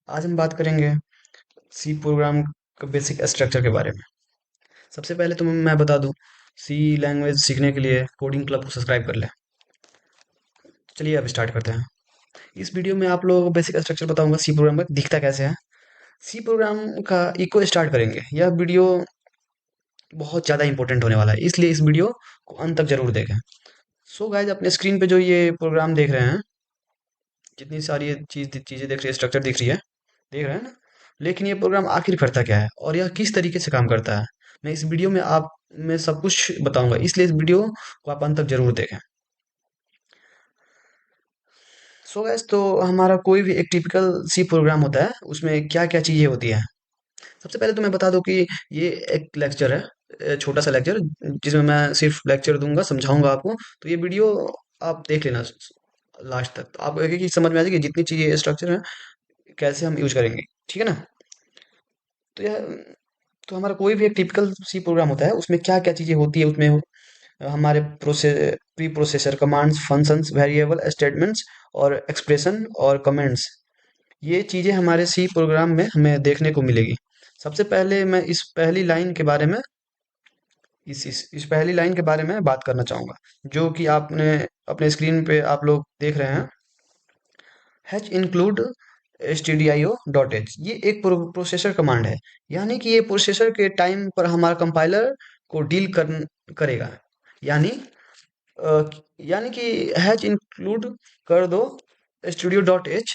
आज हम बात करेंगे सी प्रोग्राम का बेसिक स्ट्रक्चर के बारे में। सबसे पहले तो मैं बता दूं, सी लैंग्वेज सीखने के लिए कोडिंग क्लब को सब्सक्राइब कर लें। चलिए अब स्टार्ट करते हैं। इस वीडियो में आप लोगों को बेसिक स्ट्रक्चर बताऊंगा, सी प्रोग्राम का दिखता कैसे है। सी प्रोग्राम का इको स्टार्ट करेंगे। यह वीडियो बहुत ज़्यादा इंपॉर्टेंट होने वाला है, इसलिए इस वीडियो को अंत तक जरूर देखें। सो गाइज, अपने स्क्रीन पे जो ये प्रोग्राम देख रहे हैं, जितनी सारी ये चीज़ें देख रही है, स्ट्रक्चर दिख रही है, देख रहे हैं ना। लेकिन ये प्रोग्राम आखिर करता क्या है और यह किस तरीके से काम करता है, मैं इस वीडियो में आप मैं सब कुछ बताऊंगा, इसलिए इस वीडियो को आप अंत तक जरूर देखें। सो गैस, तो हमारा कोई भी एक टिपिकल सी प्रोग्राम होता है, उसमें क्या क्या चीज़ें होती हैं। सबसे पहले तो मैं बता दूं कि ये एक लेक्चर है, छोटा सा लेक्चर, जिसमें मैं सिर्फ लेक्चर दूंगा, समझाऊंगा आपको। तो ये वीडियो आप देख लेना लास्ट तक, तो आपको एक एक चीज समझ में आ जाएगी, जितनी चीज़ें स्ट्रक्चर है कैसे हम यूज करेंगे। ठीक है ना। तो यह तो हमारा कोई भी एक टिपिकल सी प्रोग्राम होता है, उसमें क्या क्या चीज़ें होती है। उसमें हमारे pre processor commands, functions, variable, statements और एक्सप्रेशन और कमेंट्स, ये चीज़ें हमारे सी प्रोग्राम में हमें देखने को मिलेगी। सबसे पहले मैं इस पहली लाइन के बारे में बात करना चाहूँगा, जो कि आपने अपने स्क्रीन पे आप लोग देख रहे हैं। हैच इंक्लूड stdio.h, ये एक प्रोसेसर कमांड है। यानी कि ये प्रोसेसर के टाइम पर हमारा कंपाइलर को करेगा। यानी अ, यानी कि हैच इंक्लूड कर दो studio.h।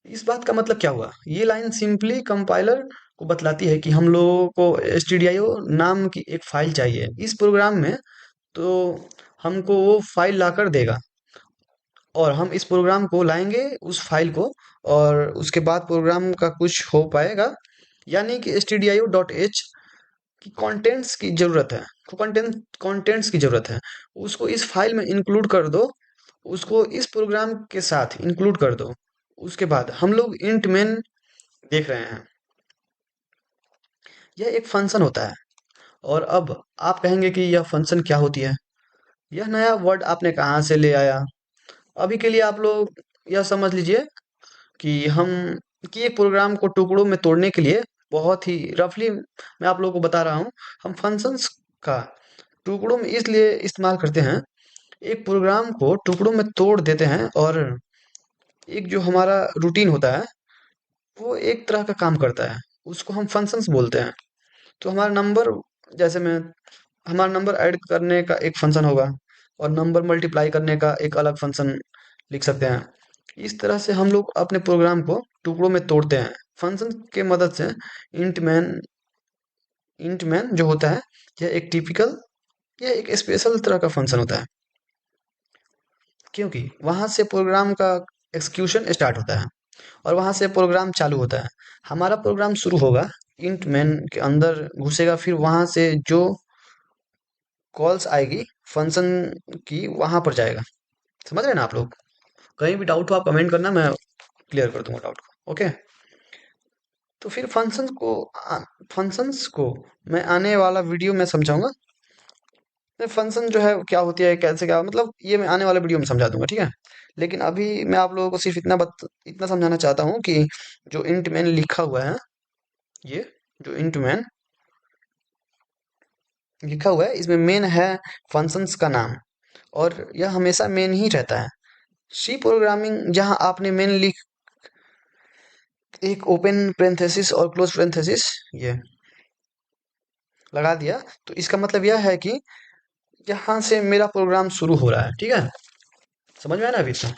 इस बात का मतलब क्या हुआ, ये लाइन सिंपली कंपाइलर को बतलाती है कि हम लोगों को stdio नाम की एक फाइल चाहिए इस प्रोग्राम में। तो हमको वो फाइल लाकर देगा और हम इस प्रोग्राम को लाएंगे, उस फाइल को, और उसके बाद प्रोग्राम का कुछ हो पाएगा। यानी कि stdio.h की कंटेंट्स की जरूरत है, कंटेंट्स की जरूरत है। उसको इस फाइल में इंक्लूड कर दो, उसको इस प्रोग्राम के साथ इंक्लूड कर दो। उसके बाद हम लोग इंट मेन देख रहे हैं, यह एक फंक्शन होता है। और अब आप कहेंगे कि यह फंक्शन क्या होती है, यह नया वर्ड आपने कहाँ से ले आया। अभी के लिए आप लोग यह समझ लीजिए कि एक प्रोग्राम को टुकड़ों में तोड़ने के लिए, बहुत ही रफली मैं आप लोगों को बता रहा हूँ, हम फंक्शंस का टुकड़ों में इसलिए इस्तेमाल करते हैं। एक प्रोग्राम को टुकड़ों में तोड़ देते हैं और एक जो हमारा रूटीन होता है, वो एक तरह का काम करता है, उसको हम फंक्शंस बोलते हैं। तो हमारा नंबर, जैसे मैं हमारा नंबर ऐड करने का एक फंक्शन होगा और नंबर मल्टीप्लाई करने का एक अलग फंक्शन लिख सकते हैं। इस तरह से हम लोग अपने प्रोग्राम को टुकड़ों में तोड़ते हैं फंक्शन के मदद से। इंट मैन इंट मैन जो होता है, यह एक स्पेशल तरह का फंक्शन होता है, क्योंकि वहां से प्रोग्राम का एक्सक्यूशन स्टार्ट होता है और वहां से प्रोग्राम चालू होता है। हमारा प्रोग्राम शुरू होगा, इंट मैन के अंदर घुसेगा, फिर वहां से जो कॉल्स आएगी फंक्शन की, वहां पर जाएगा। समझ रहे हैं ना आप लोग। कहीं भी डाउट हो आप कमेंट करना, मैं क्लियर कर दूंगा डाउट को। ओके। तो फिर फंक्शंस को मैं आने वाला वीडियो में समझाऊंगा। फंक्शन जो है क्या होती है, कैसे क्या, मतलब ये मैं आने वाले वीडियो में समझा दूंगा, ठीक है। लेकिन अभी मैं आप लोगों को सिर्फ इतना समझाना चाहता हूँ कि जो इंट मैन लिखा हुआ है, ये जो इंट मैन लिखा हुआ है, इसमें मेन है फंक्शंस का नाम, और यह हमेशा मेन ही रहता है। सी प्रोग्रामिंग जहां आपने मेन लिख एक ओपन पेरेंथेसिस और क्लोज पेरेंथेसिस ये लगा दिया, तो इसका मतलब यह है कि यहाँ से मेरा प्रोग्राम शुरू हो रहा है, ठीक है। समझ में आया ना अभी तक।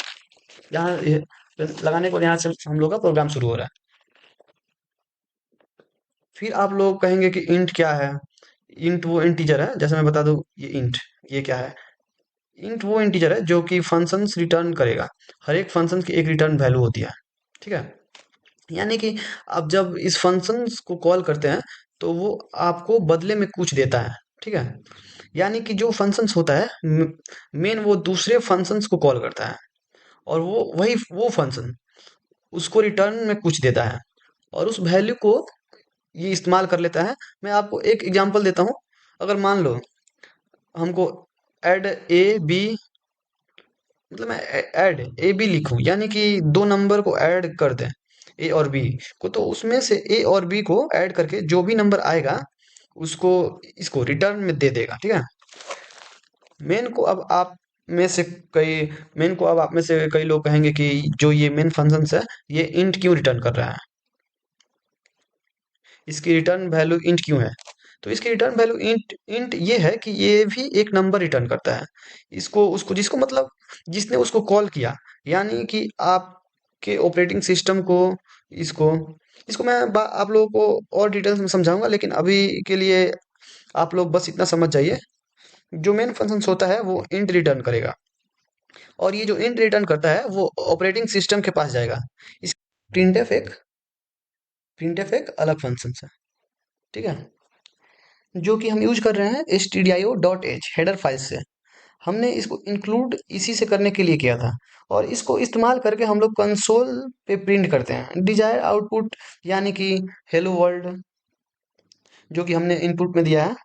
यहाँ लगाने को, यहाँ से हम लोग का प्रोग्राम शुरू हो रहा है। फिर आप लोग कहेंगे कि इंट क्या है। इंट वो इंटीजर है, जैसे मैं बता दूं, ये इंट, ये क्या है। इंट वो इंटीजर है जो कि फंक्शंस रिटर्न करेगा। हर एक फंक्शन की एक रिटर्न वैल्यू होती है, ठीक है। यानी कि आप जब इस फंक्शंस को कॉल करते हैं, तो वो आपको बदले में कुछ देता है, ठीक है। यानी कि जो फंक्शंस होता है, मेन वो दूसरे फंक्शंस को कॉल करता है, और वो फंक्शन उसको रिटर्न में कुछ देता है, और उस वैल्यू को ये इस्तेमाल कर लेता है। मैं आपको एक एग्जांपल देता हूँ। अगर मान लो हमको ऐड ए बी, मतलब मैं ऐड ए बी लिखूं, यानी कि दो नंबर को ऐड कर दें, ए और बी को, तो उसमें से ए और बी को ऐड करके जो भी नंबर आएगा उसको इसको रिटर्न में दे देगा, ठीक है। मेन को अब आप में से कई मेन को अब आप में से कई लोग कहेंगे कि जो ये मेन फंक्शंस है ये इंट क्यों रिटर्न कर रहा है, इसकी रिटर्न वैल्यू इंट क्यों है। तो इसकी रिटर्न वैल्यू इंट इंट ये है कि ये भी एक नंबर रिटर्न करता है। इसको उसको जिसको मतलब जिसने उसको कॉल किया, यानी कि आपके ऑपरेटिंग सिस्टम को इसको इसको मैं आप लोगों को और डिटेल्स में समझाऊंगा, लेकिन अभी के लिए आप लोग बस इतना समझ जाइए। जो मेन फंक्शन होता है वो इंट रिटर्न करेगा, और ये जो इंट रिटर्न करता है वो ऑपरेटिंग सिस्टम के पास जाएगा। इस प्रिंटफ एक अलग फंक्शन है, ठीक है, जो कि हम यूज कर रहे हैं stdio.h हेडर फाइल से। हमने इसको इंक्लूड इसी से करने के लिए किया था, और इसको इस्तेमाल करके हम लोग कंसोल पे प्रिंट करते हैं डिजायर आउटपुट, यानी कि हेलो वर्ल्ड, जो कि हमने इनपुट में दिया है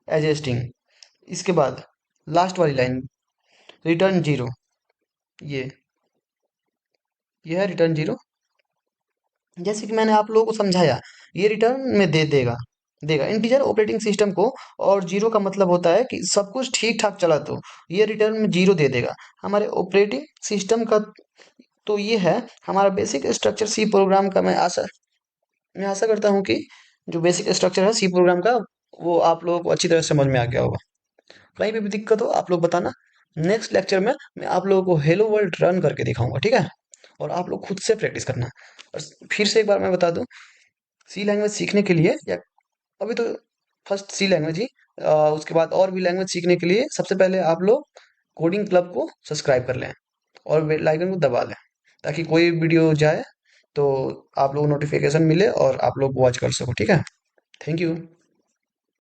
एज ए स्ट्रिंग। इसके बाद लास्ट वाली लाइन रिटर्न जीरो, ये ये है रिटर्न जीरो। जैसे कि मैंने आप लोगों को समझाया, ये रिटर्न में दे देगा देगा इंटीजर ऑपरेटिंग सिस्टम को, और जीरो का मतलब होता है कि सब कुछ ठीक ठाक चला तो ये रिटर्न में जीरो दे देगा हमारे ऑपरेटिंग सिस्टम का। तो ये है हमारा बेसिक स्ट्रक्चर सी प्रोग्राम का। मैं आशा करता हूँ कि जो बेसिक स्ट्रक्चर है सी प्रोग्राम का वो आप लोगों को अच्छी तरह से समझ में आ गया होगा। कहीं पे भी दिक्कत हो आप लोग बताना। नेक्स्ट लेक्चर में मैं आप लोगों को हेलो वर्ल्ड रन करके दिखाऊंगा, ठीक है, और आप लोग खुद से प्रैक्टिस करना। और फिर से एक बार मैं बता दूं, सी लैंग्वेज सीखने के लिए, या अभी तो फर्स्ट सी लैंग्वेज ही, उसके बाद और भी लैंग्वेज सीखने के लिए सबसे पहले आप लोग कोडिंग क्लब को सब्सक्राइब कर लें और बेल आइकन को दबा लें, ताकि कोई वीडियो जाए तो आप लोग नोटिफिकेशन मिले और आप लोग वॉच कर सको, ठीक है। Thank you.